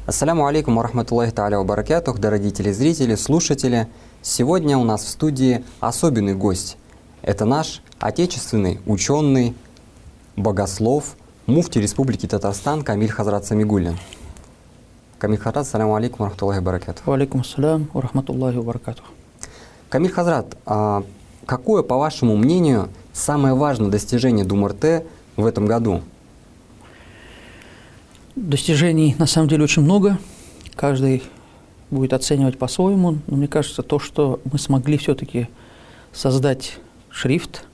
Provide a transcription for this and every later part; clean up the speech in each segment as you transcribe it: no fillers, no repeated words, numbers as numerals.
Ассаляму алейкум ва рахматуллахи тааля ва баракатух, дорогие телезрители, слушатели. Сегодня у нас в студии особенный гость. Это наш отечественный ученый, богослов, муфти Республики Татарстан Камиль Хазрат Самигуллин. Камиль Хазрат, ассаляму алейкум ва рахматуллахи ва баракатух. Ва алейкум ассалям ва рахматуллахи ва баракатух. Камиль Хазрат, какое, по вашему мнению, самое важное достижение ДУМ-РТ в этом году? Достижений на самом деле очень много. Каждый будет оценивать по-своему. Но мне кажется, то, что мы смогли все-таки создать шрифт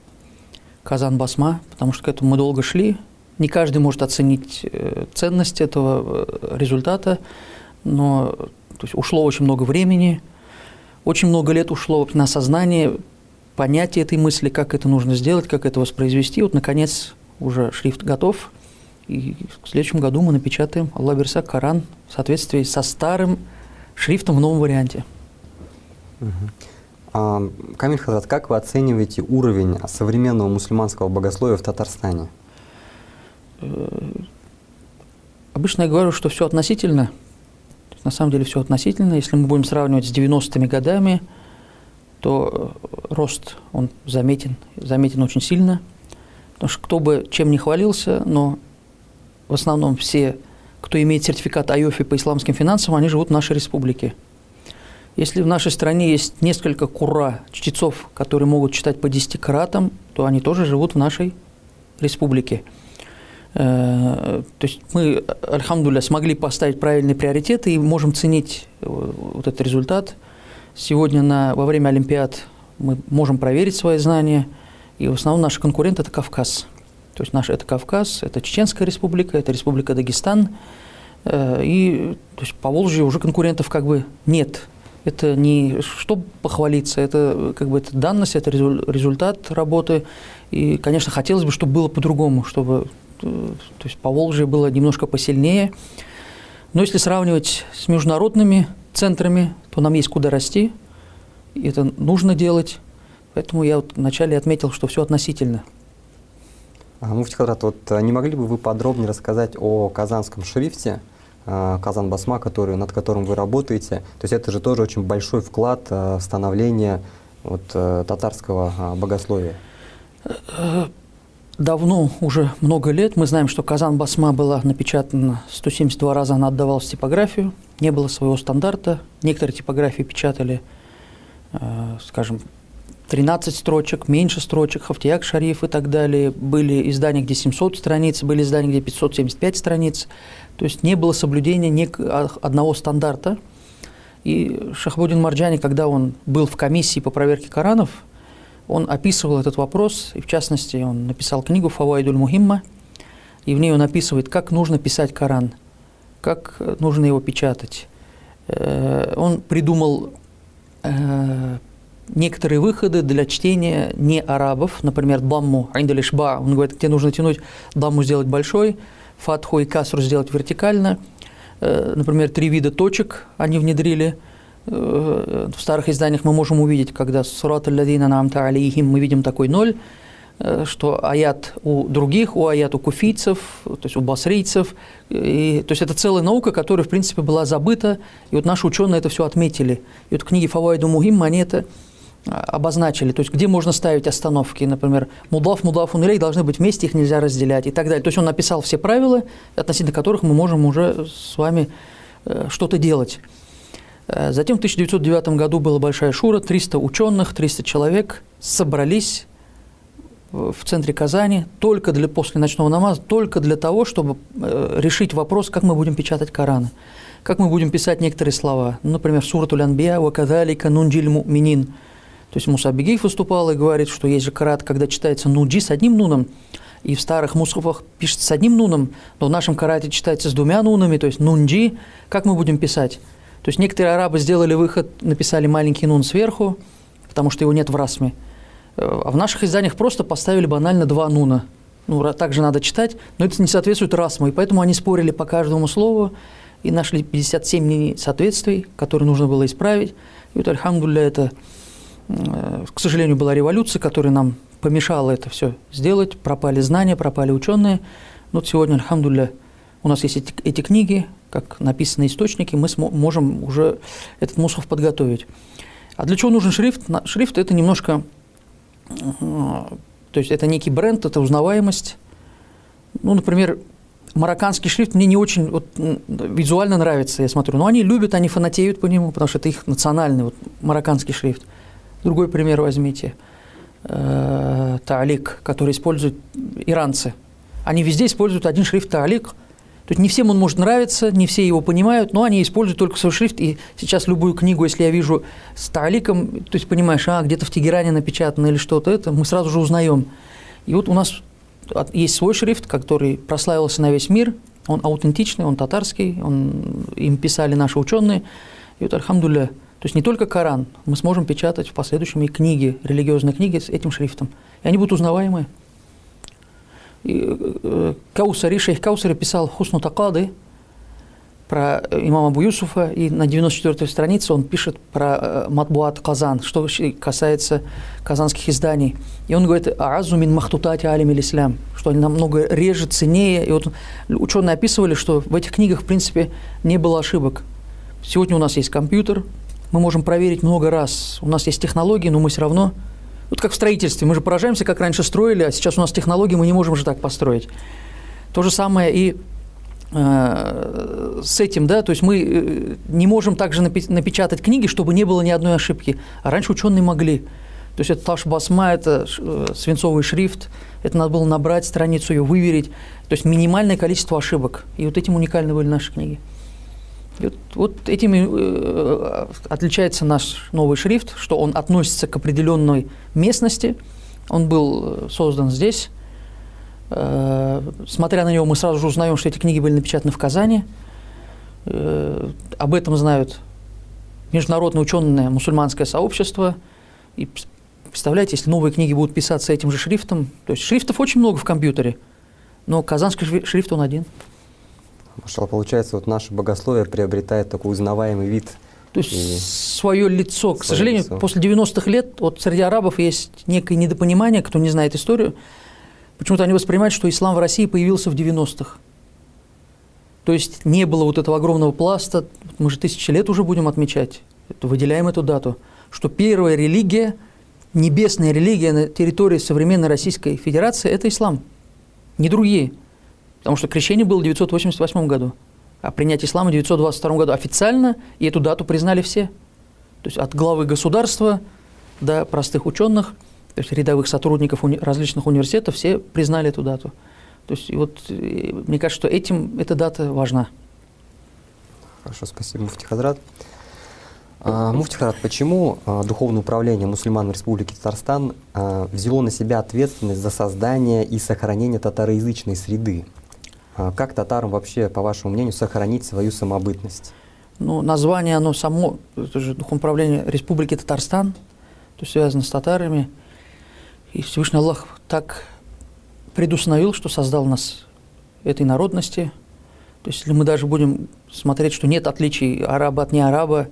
Казан Басма, потому что к этому мы долго шли. Не каждый может оценить ценность этого результата, но то есть, ушло очень много времени, очень много лет ушло на осознание понятия этой мысли, как это нужно сделать, как это воспроизвести. Вот, наконец, уже шрифт готов. И в следующем году мы напечатаем Аллах Берсак Коран в соответствии со старым шрифтом в новом варианте. Камиль Хазрат, как вы оцениваете уровень современного мусульманского богословия в Татарстане? Обычно я говорю, что все относительно. На самом деле все относительно. Если мы будем сравнивать с 90-ми годами, то рост он заметен очень сильно. Потому что кто бы чем ни хвалился, но в основном все, кто имеет сертификат АЙОФИ по исламским финансам, они живут в нашей республике. Если в нашей стране есть несколько курра, чтецов, которые могут читать по 10 каратам, то они тоже живут в нашей республике. То есть мы, альхамдулилля, смогли поставить правильные приоритеты и можем ценить вот этот результат. Сегодня во время Олимпиад мы можем проверить свои знания, и в основном наши конкуренты – это Кавказ. То есть это Кавказ, это Чеченская республика, это Республика Дагестан. И то есть по Волжью уже конкурентов как бы нет. Это не чтобы похвалиться, это как бы это данность, это результат работы. И, конечно, хотелось бы, чтобы было по-другому, чтобы то есть по Волжью было немножко посильнее. Но если сравнивать с международными центрами, то нам есть куда расти. И это нужно делать. Поэтому я вот вначале отметил, что все относительно. Муфти Хазрат, вот не могли бы вы подробнее рассказать о казанском шрифте, Казан Басма, над которым вы работаете? То есть это же тоже очень большой вклад в становление татарского богословия. Давно, уже много лет, мы знаем, что Казан Басма была напечатана 172 раза, она отдавалась в типографию, не было своего стандарта. Некоторые типографии печатали, скажем, 13 строчек, меньше строчек, Хафтияк Шариф и так далее. Были издания, где 700 страниц, были издания, где 575 страниц. То есть не было соблюдения одного стандарта. И Шахбудин Марджани, когда он был в комиссии по проверке Коранов, он описывал этот вопрос, и в частности он написал книгу «Фаваидуль Мухимма», и в ней он описывает, как нужно писать Коран, как нужно его печатать. Он придумал некоторые выходы для чтения не арабов, например, дамму, индалишба, он говорит, тебе нужно тянуть, дамму сделать большой, фатху и касру сделать вертикально. Например, 3 вида точек они внедрили. В старых изданиях мы можем увидеть, когда сурат аль-ладина намта алейхим, мы видим такой 0, что аят у других, аят у куфийцев, то есть у басрийцев. То есть это целая наука, которая, в принципе, была забыта, и вот наши ученые это все отметили. И вот в книге «Фаваиду Мухимма» они это обозначили, то есть где можно ставить остановки, например, мудафун илейх должны быть вместе, их нельзя разделять и так далее. То есть он написал все правила, относительно которых мы можем уже с вами что-то делать. Затем в 1909 году была большая шура, 300 ученых, 300 человек собрались в центре Казани после ночного намаза, только для того, чтобы решить вопрос, как мы будем печатать Кораны, как мы будем писать некоторые слова. Например, суратуль Анбия «Ва кадалика нунджиль му'минин». То есть Муса Бегиев выступал и говорит, что есть же карат, когда читается нуджи с одним нуном, и в старых мусхафах пишется с одним нуном, но в нашем карате читается с 2 нунами, то есть нунджи. Как мы будем писать? То есть некоторые арабы сделали выход, написали маленький нун сверху, потому что его нет в расме. А в наших изданиях просто поставили банально 2 нуна. Так же надо читать, но это не соответствует расму, и поэтому они спорили по каждому слову и нашли 57 несоответствий, которые нужно было исправить. И вот, альхамдулилля, это, к сожалению, была революция, которая нам помешала это все сделать. Пропали знания, пропали ученые. Но вот сегодня, альхамдулилля, у нас есть эти книги, как написаны источники, мы можем уже этот мусхаф подготовить. А для чего нужен шрифт? Шрифт – это немножко, то есть это некий бренд, это узнаваемость. Ну, например, марокканский шрифт мне не очень вот, визуально нравится, я смотрю. Но они любят, они фанатеют по нему, потому что это их национальный вот, марокканский шрифт. Другой пример возьмите. Таалик, который используют иранцы. Они везде используют один шрифт таалик. То есть не всем он может нравиться, не все его понимают, но они используют только свой шрифт. И сейчас любую книгу, если я вижу с тааликом, то есть понимаешь, где-то в Тегеране напечатано или что-то это, мы сразу же узнаем. И вот у нас есть свой шрифт, который прославился на весь мир. Он аутентичный, он татарский, им писали наши ученые. И вот, альхамдулилля, то есть не только Коран, мы сможем печатать в последующем и книги, религиозные книги с этим шрифтом. И они будут узнаваемые. Каусари, шейх Каусари писал «Хусну Такады» про имама Абу Юсуфа, и на 94-й странице он пишет про Матбуат Казан, что касается казанских изданий. И он говорит «Аазу мин махтутати алим ислам», что они намного реже, ценнее. И вот ученые описывали, что в этих книгах, в принципе, не было ошибок. Сегодня у нас есть компьютер, мы можем проверить много раз. У нас есть технологии, но мы все равно... Вот как в строительстве. Мы же поражаемся, как раньше строили, а сейчас у нас технологии, мы не можем же так построить. То же самое и с этим, да, то есть мы не можем также напечатать книги, чтобы не было ни одной ошибки. А раньше ученые могли. То есть это таш-басма, это свинцовый шрифт, это надо было набрать страницу, ее выверить. То есть минимальное количество ошибок. И вот этим уникальны были наши книги. И вот этим отличается наш новый шрифт, что он относится к определенной местности. Он был создан здесь. Смотря на него, мы сразу же узнаем, что эти книги были напечатаны в Казани. Об этом знают международное ученое мусульманское сообщество. И представляете, если новые книги будут писаться этим же шрифтом, то есть шрифтов очень много в компьютере, но казанский шрифт он один. Машалла, получается, вот наше богословие приобретает такой узнаваемый вид. То есть свое лицо. К сожалению, после 90-х лет вот среди арабов есть некое недопонимание, кто не знает историю. Почему-то они воспринимают, что ислам в России появился в 90-х. То есть не было вот этого огромного пласта, мы же 1000 лет уже будем отмечать, выделяем эту дату, что первая религия, небесная религия на территории современной Российской Федерации – это ислам, не другие. Потому что крещение было в 988 году, а принятие ислама в 922 году официально, и эту дату признали все. То есть от главы государства до простых ученых, то есть рядовых сотрудников различных университетов, все признали эту дату. То есть и вот мне кажется, что этим эта дата важна. Хорошо, спасибо, муфти Хазрат. Муфти Хазрат, почему Духовное управление мусульман в Республике Татарстан взяло на себя ответственность за создание и сохранение татароязычной среды? Как татарам вообще, по вашему мнению, сохранить свою самобытность? Ну, название, оно само, это же Духовное управление Республики Татарстан, то есть связано с татарами. И Всевышний Аллах так предустановил, что создал нас этой народности. То есть если мы даже будем смотреть, что нет отличий араба от неараба,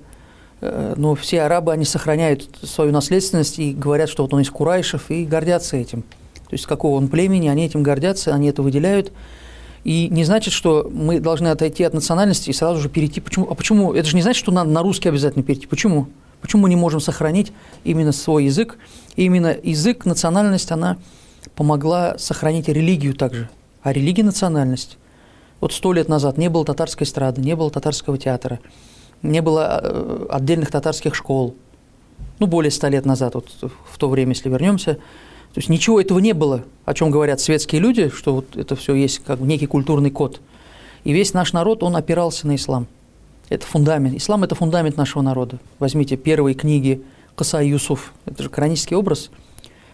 но все арабы, они сохраняют свою наследственность и говорят, что вот он из Курайшев, и гордятся этим. То есть какого он племени, они этим гордятся, они это выделяют. И не значит, что мы должны отойти от национальности и сразу же перейти. Почему? А почему? Это же не значит, что надо на русский обязательно перейти. Почему? Почему мы не можем сохранить именно свой язык? И именно язык, национальность, она помогла сохранить религию также. А религия – национальность. Вот 100 лет назад не было татарской эстрады, не было татарского театра, не было отдельных татарских школ. Ну, более 100 лет назад, вот в то время, если вернемся. То есть ничего этого не было, о чем говорят светские люди, что вот это все есть как некий культурный код. И весь наш народ, он опирался на ислам. Это фундамент. Ислам – это фундамент нашего народа. Возьмите первые книги Кыса Юсуф, это же коранический образ.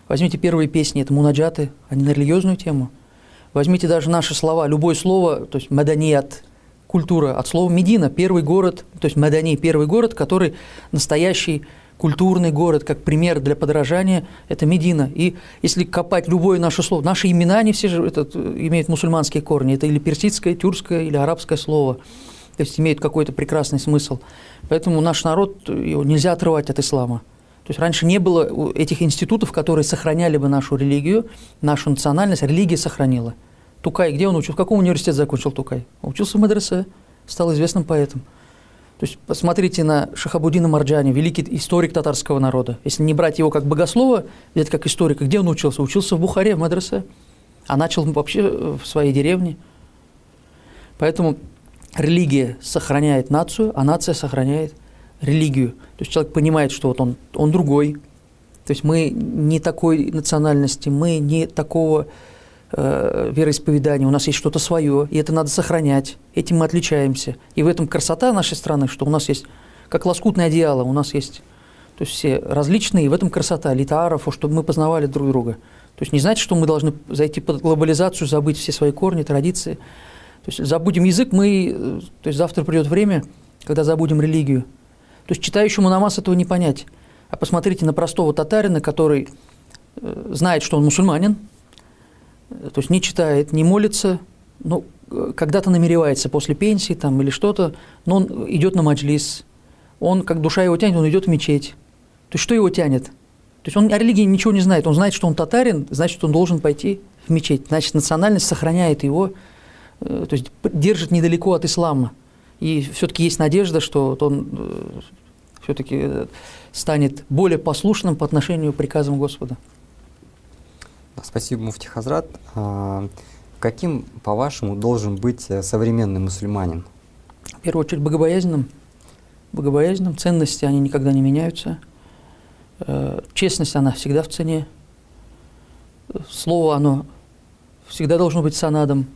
Возьмите первые песни, это мунаджаты, они на религиозную тему. Возьмите даже наши слова, любое слово, то есть маданият, культура, от слова Медина, первый город, то есть Мадани, первый город, который настоящий культурный город, как пример для подражания, это Медина. И если копать любое наше слово, наши имена, они все же имеют мусульманские корни, это или персидское, тюркское, или арабское слово, то есть имеют какой-то прекрасный смысл. Поэтому наш народ, его нельзя отрывать от ислама. То есть раньше не было этих институтов, которые сохраняли бы нашу религию, нашу национальность, религия сохранила. Тукай, где он учился? В каком университете закончил Тукай? Учился в медресе. стал известным поэтом. То есть посмотрите на Шахабуддина Марджани, великий историк татарского народа. Если не брать его как богослова, взять как историка, где он учился? Учился в Бухаре, в медресе, а начал вообще в своей деревне. Поэтому религия сохраняет нацию, а нация сохраняет религию. То есть человек понимает, что вот он другой. То есть мы не такой национальности, мы не такого вероисповедания, у нас есть что-то свое, и это надо сохранять, этим мы отличаемся. И в этом красота нашей страны, что у нас есть, как лоскутное одеяло, у нас есть, то есть все различные, и в этом красота литааров, чтобы мы познавали друг друга. То есть не значит, что мы должны зайти под глобализацию, забыть все свои корни, традиции. То есть забудем язык, то есть завтра придет время, когда забудем религию. То есть читающему намаз этого не понять. А посмотрите на простого татарина, который знает, что он мусульманин, то есть не читает, не молится, но когда-то намеревается после пенсии там, или что-то, но он идет на маджлис, он, как душа его тянет, он идет в мечеть. То есть что его тянет? То есть он о религии ничего не знает, он знает, что он татарин, значит, он должен пойти в мечеть. Значит, национальность сохраняет его, то есть держит недалеко от ислама. И все-таки есть надежда, что он все-таки станет более послушным по отношению к приказам Господа. Спасибо, муфти Хазрат. Каким, по-вашему, должен быть современный мусульманин? В первую очередь богобоязненным. Ценности, они никогда не меняются. Честность, она всегда в цене. Слово, оно всегда должно быть санадом.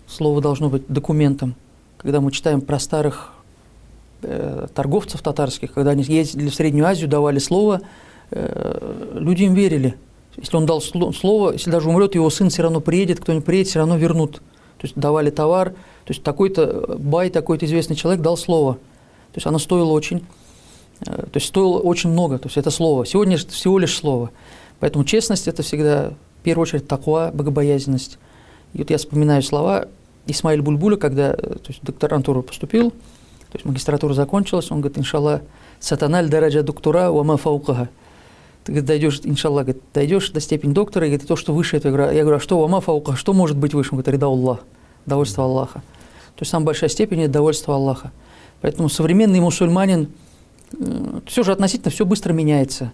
Слово должно быть документом. Когда мы читаем про старых торговцев татарских, когда они ездили в Среднюю Азию, давали слово, люди им верили. Если он дал слово, если даже умрет, его сын все равно приедет, кто-нибудь приедет, все равно вернут. То есть давали товар, то есть такой-то бай, такой-то известный человек дал слово. То есть оно стоило очень много, то есть это слово. Сегодня всего лишь слово. Поэтому честность – это всегда, в первую очередь, таква, богобоязненность. И вот я вспоминаю слова Исмаиль Бульбуля, когда в докторантуру поступил, то есть магистратура закончилась, он говорит: иншаллах, сатаналь дараджа доктора уама фаукаха. Ты, говорит, дойдешь, иншаллах, говорит, дойдешь до степени доктора, и говорит, то, что выше этого. Я говорю: а что уама фаукаха, что может быть выше? Он говорит: рида Аллах, довольство Аллаха. То есть самая большая степень – это довольство Аллаха. Поэтому современный мусульманин, все же относительно все быстро меняется.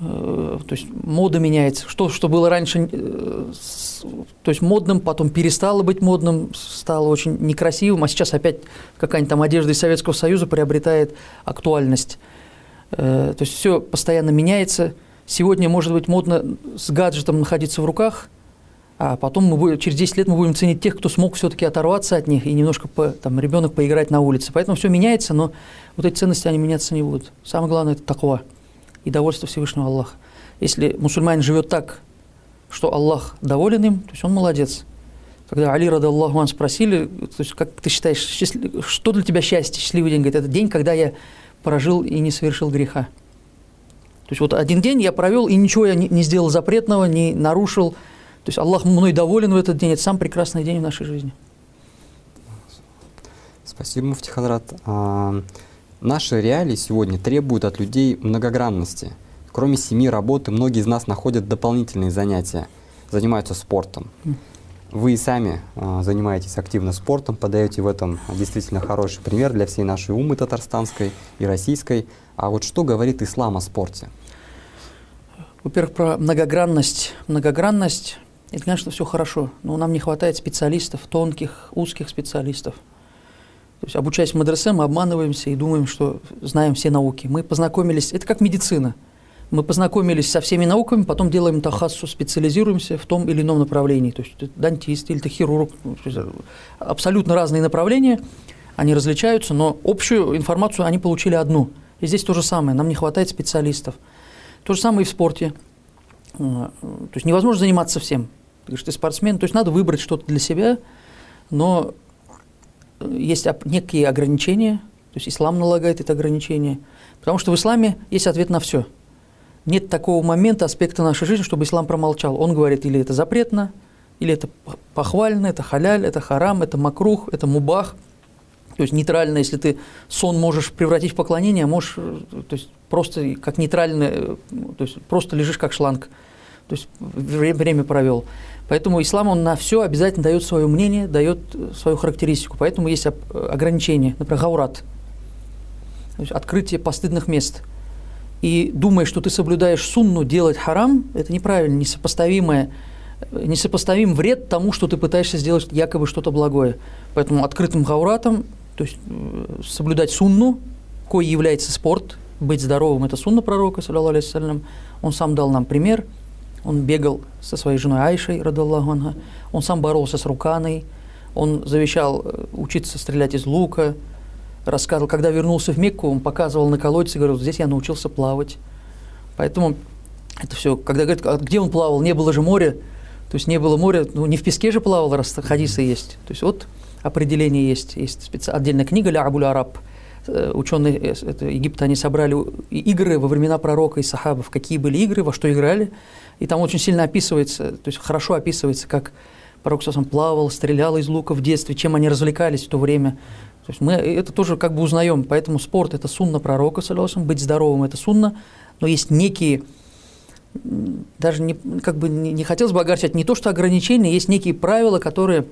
То есть мода меняется. Что было раньше то есть модным, потом перестало быть модным, стало очень некрасивым, а сейчас опять какая-нибудь там одежда из Советского Союза приобретает актуальность. То есть все постоянно меняется. Сегодня может быть модно с гаджетом находиться в руках, а потом через 10 лет мы будем ценить тех, кто смог все-таки оторваться от них и немножко ребенок поиграть на улице. Поэтому все меняется, но вот эти ценности, они меняться не будут. Самое главное – это таква и довольство Всевышнего Аллаха. Если мусульманин живет так, что Аллах доволен им, то есть он молодец. Когда Али радаллаху ан спросили, то есть как ты считаешь, что для тебя счастье, счастливый день? Говорит: это день, когда я прожил и не совершил греха. То есть вот один день я провел, и ничего я не сделал запретного, не нарушил. То есть Аллах мной доволен в этот день. Это самый прекрасный день в нашей жизни. Спасибо, муфти Хазрат. Наши реалии сегодня требуют от людей многогранности. Кроме семьи, работы, многие из нас находят дополнительные занятия, занимаются спортом. Вы сами занимаетесь активно спортом, подаете в этом действительно хороший пример для всей нашей уммы татарстанской и российской. А вот что говорит ислам о спорте? Во-первых, про многогранность. Многогранность – это, конечно, все хорошо, но нам не хватает специалистов, тонких, узких специалистов. То есть, обучаясь в мадресе, мы обманываемся и думаем, что знаем все науки. Мы познакомились, это как медицина. Мы познакомились со всеми науками, потом делаем тахассу, специализируемся в том или ином направлении. То есть ты дантист или ты хирург. Абсолютно разные направления, они различаются, но общую информацию они получили одну. И здесь то же самое, нам не хватает специалистов. То же самое и в спорте. То есть невозможно заниматься всем. Ты говоришь, ты спортсмен, то есть надо выбрать что-то для себя, но есть некие ограничения, то есть ислам налагает это ограничение, потому что в исламе есть ответ на все. Нет такого момента, аспекта нашей жизни, чтобы ислам промолчал. Он говорит, или это запретно, или это похвально, это халяль, это харам, это макрух, это мубах. То есть нейтрально, если ты сон можешь превратить в поклонение, а можешь, то есть просто как нейтрально, то есть просто лежишь как шланг. то есть время провел. Поэтому ислам, он на все обязательно дает свое мнение, дает свою характеристику. Поэтому есть ограничения, например, гаурат, то есть открытие постыдных мест. И думая, что ты соблюдаешь сунну, делать харам, это неправильно, несопоставим вред тому, что ты пытаешься сделать якобы что-то благое. Поэтому открытым гауратом, то есть соблюдать сунну, кой является спорт, быть здоровым, это сунна пророка, саллаллаху алейхи вассалям. Он сам дал нам пример. Он бегал со своей женой Айшей, радаллаху анха. Он сам боролся с Руканой. Он завещал учиться стрелять из лука. Рассказывал, когда вернулся в Мекку, он показывал на колодце, говорил, здесь я научился плавать. Поэтому это все, когда говорят, а где он плавал, не было же моря, то есть не было моря, ну не в песке же плавал, раз хадисы есть. То есть вот определение есть отдельная книга «Ля Абуль Араб». Ученые Египта, они собрали игры во времена пророка и сахабов, какие были игры, во что играли, и там очень сильно описывается, то есть хорошо описывается, как пророк сам плавал, стрелял из лука в детстве, чем они развлекались в то время. То есть мы это тоже как бы узнаем, поэтому спорт – это сунна пророка, саллаллаху, быть здоровым – это сунна, но есть некие, даже не хотелось бы огорчать, не то что ограничения, есть некие правила, которые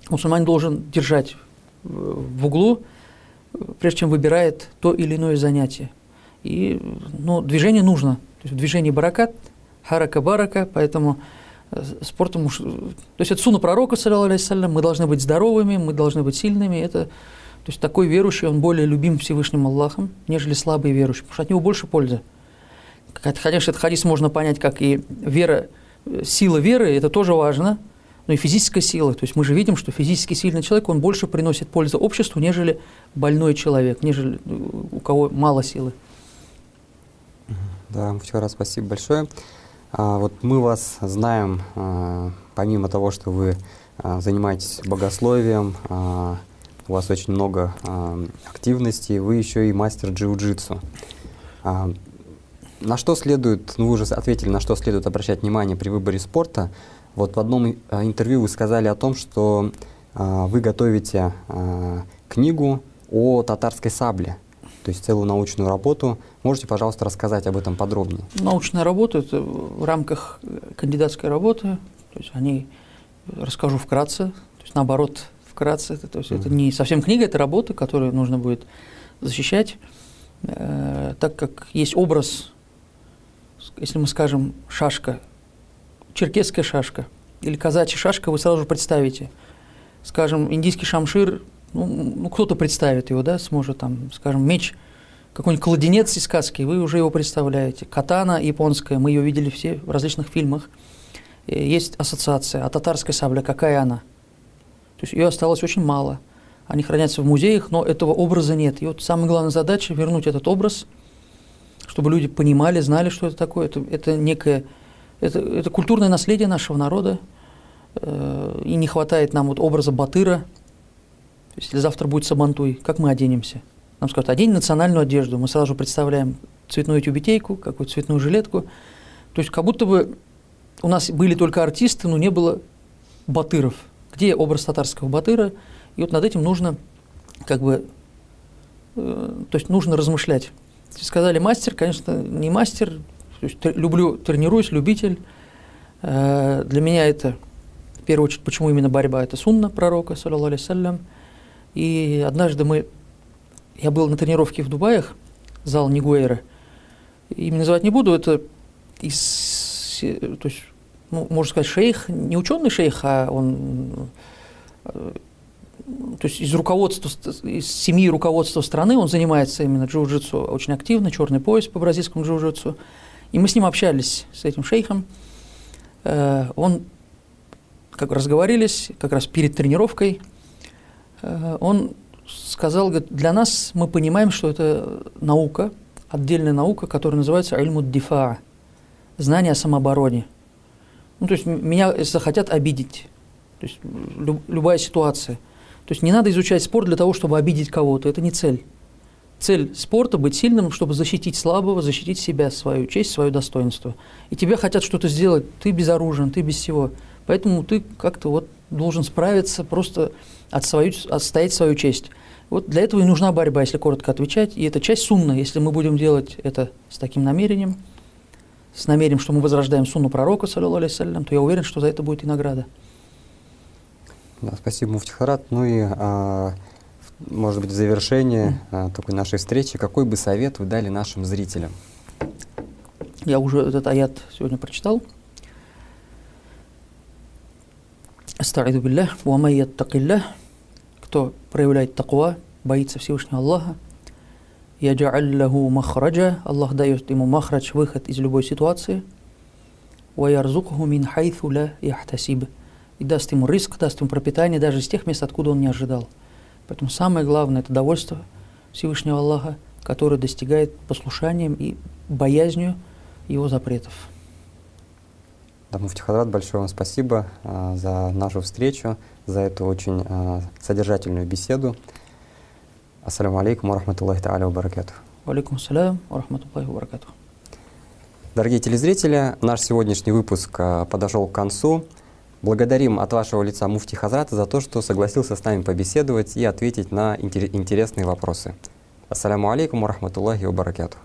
мусульманин должен держать в углу, прежде чем выбирает то или иное занятие. И движение нужно. То есть в движении баракат, харака-барака, поэтому спортом то есть это сунна пророка, саллаллаху алейхи вассалям, мы должны быть здоровыми, мы должны быть сильными. Это, то есть такой верующий, он более любим Всевышним Аллахом, нежели слабый верующий, потому что от него больше пользы. Конечно, этот хадис можно понять, как и вера, сила веры, это тоже важно, но и физическая сила. То есть мы же видим, что физически сильный человек, он больше приносит пользу обществу, нежели больной человек, нежели у кого мало силы. Да, еще раз спасибо большое. Вот мы вас знаем, помимо того, что вы занимаетесь богословием, у вас очень много активностей, вы еще и мастер джиу-джитсу. На что следует, вы уже ответили, на что следует обращать внимание при выборе спорта. Вот в одном интервью вы сказали о том, что вы готовите книгу о татарской сабле, то есть целую научную работу. Можете, пожалуйста, рассказать об этом подробнее? Научная работа – это в рамках кандидатской работы, то есть расскажу вкратце, то есть наоборот вкратце, то есть это не совсем книга, это работа, которую нужно будет защищать, так как есть образ, если мы скажем шашка, черкесская шашка или казачья шашка, вы сразу же представите. Скажем, индийский шамшир, кто-то представит его, да, сможет там, скажем, меч, какой-нибудь кладенец из сказки, вы уже его представляете. Катана японская, мы ее видели все в различных фильмах. Есть ассоциация, а татарская сабля, какая она? То есть ее осталось очень мало. Они хранятся в музеях, но этого образа нет. И вот самая главная задача – вернуть этот образ, чтобы люди понимали, знали, что это такое. Это некое, это культурное наследие нашего народа. И не хватает нам вот образа батыра. То есть, если завтра будет сабантуй, как мы оденемся? Нам скажут, одень национальную одежду. Мы сразу же представляем цветную тюбетейку, какую-то цветную жилетку. То есть как будто бы у нас были только артисты, но не было батыров. Где образ татарского батыра? И вот над этим нужно то есть нужно размышлять. Сказали мастер, конечно, не мастер. То есть тренируюсь, любитель. Для меня это, в первую очередь, почему именно борьба? Это сунна пророка, саллаллаху алейхи вассалям. И однажды я был на тренировке в Дубаях, зал Нигуэйра. Имя называть не буду, это то есть, можно сказать, шейх, не ученый шейх, а он, то есть из семьи руководства страны, он занимается именно джиу-джитсу очень активно, черный пояс по бразильскому джиу-джитсу. И мы с ним общались, с этим шейхом. Он, разговорились, как раз перед тренировкой, он сказал, говорит, для нас мы понимаем, что это наука, отдельная наука, которая называется ильмуд дифа, знание о самообороне. То есть меня захотят обидеть, то есть любая ситуация. То есть не надо изучать спорт для того, чтобы обидеть кого-то, это не цель. Цель спорта – быть сильным, чтобы защитить слабого, защитить себя, свою честь, свое достоинство. И тебя хотят что-то сделать, ты безоружен, ты без всего. Поэтому ты как-то должен справиться, просто отстоять свою честь. Вот для этого и нужна борьба, если коротко отвечать. И это часть сунны. Если мы будем делать это с таким намерением, с намерением, что мы возрождаем сунну пророка, саллаллаху алейхи вассалям, то я уверен, что за это будет и награда. Да, спасибо, муфти Хадрат. Ну и, может быть, в завершение такой нашей встречи, какой бы совет вы дали нашим зрителям? Я уже этот аят сегодня прочитал. Аста'иду биллях, ва май яттакиллях, кто проявляет таква, боится Всевышнего Аллаха, яджа'аль лаху махраджа, Аллах дает ему махрадж, выход из любой ситуации, ва ярзукху мин хайθу ла яхтасиб, и даст ему риск, даст ему пропитание даже из тех мест, откуда он не ожидал. Поэтому самое главное – это довольство Всевышнего Аллаха, который достигает послушанием и боязнью его запретов. Да, муфти Хадрат, большое вам спасибо за нашу встречу, за эту очень содержательную беседу. Ассаляму алейкум ва рахматуллахи та'аля ва баракатух. Ва алейкум ассалям ва рахматуллахи ва баракатух. Дорогие телезрители, наш сегодняшний выпуск подошел к концу. Благодарим от вашего лица муфти Хазрата за то, что согласился с нами побеседовать и ответить на интересные вопросы. Ассаляму алейкум ва рахматуллахи ва баракатух.